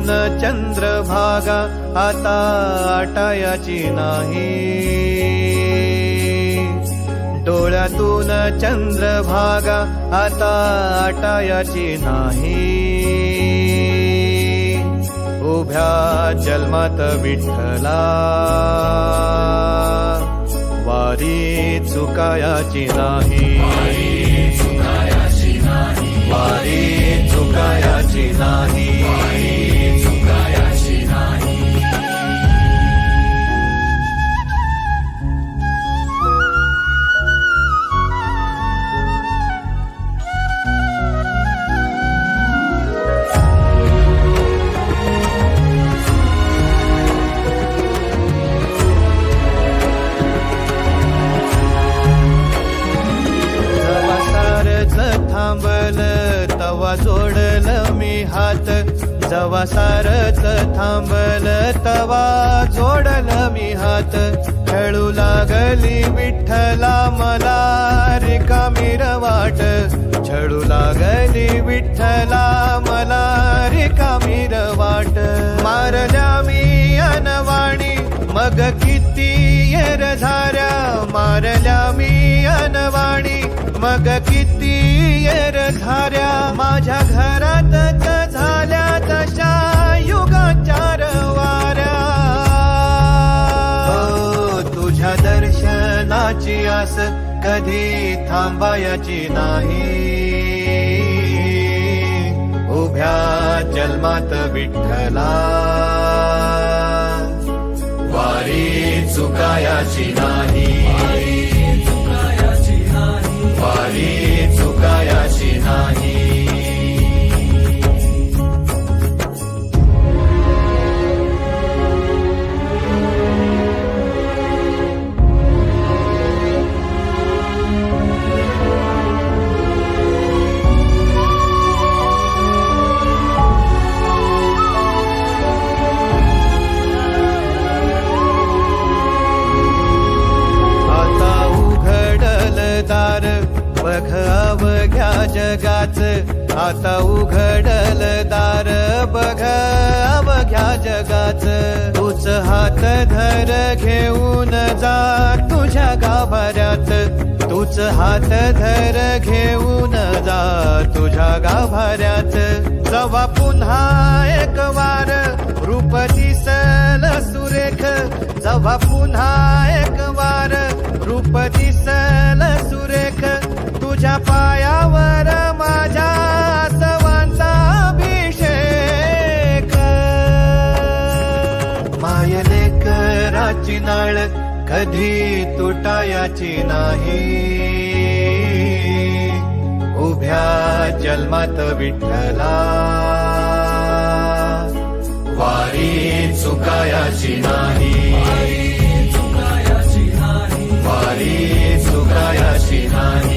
डोळ्यातून चंद्रभागा आता आटायाची नाही, डोळ्यातून चंद्रभागा आता आटायाची नाही. उभ्या जन्मात विठ्ठला वारी चुकायाची नाही, वारी चुकायाची नाही. थांबल तवा जोडल मी हात, जवा सारच थांबल तवा जोडल मी हात. खेळू लागली विठ्ठला मला रिकामी वाट, छळू लागली विठ्ठला मला रिकामी वाट. मारल्या मी अनवाणी मग किती येर झाऱ्या, मारल्या मी अनवाणी मग किती येर झाऱ्या. माझ्या घरातच झाल्या तशा युगाचार वाऱ्या. तुझ्या दर्शनाची आस कधी थांबायची नाही, उभ्या जन्मात विठ्ठला वारी चुकायाची नाही, वारी चुकायाची नाही. बघ अवघ्या जगाच, आता उघडल दार बघ अवघ्या जगाच. तूच हात धर घेऊन जा तुझ्या गाभाऱ्यात, तूच हात धर घेऊन जा तुझ्या गाभाऱ्यात. जवा पुन्हा एक वार रूप दिसल सुरेख, जवा पुन्हा एक वार रूप दिसल सुरेख. तुझ्या पायावर माझ्या सवांचा अभिषेक. मायलेकराची नाळ कधी तुटायाची नाही, उभ्या जन्मात विठ्ठला वारी चुकायाची नाही, वारी चुकायाची नाही.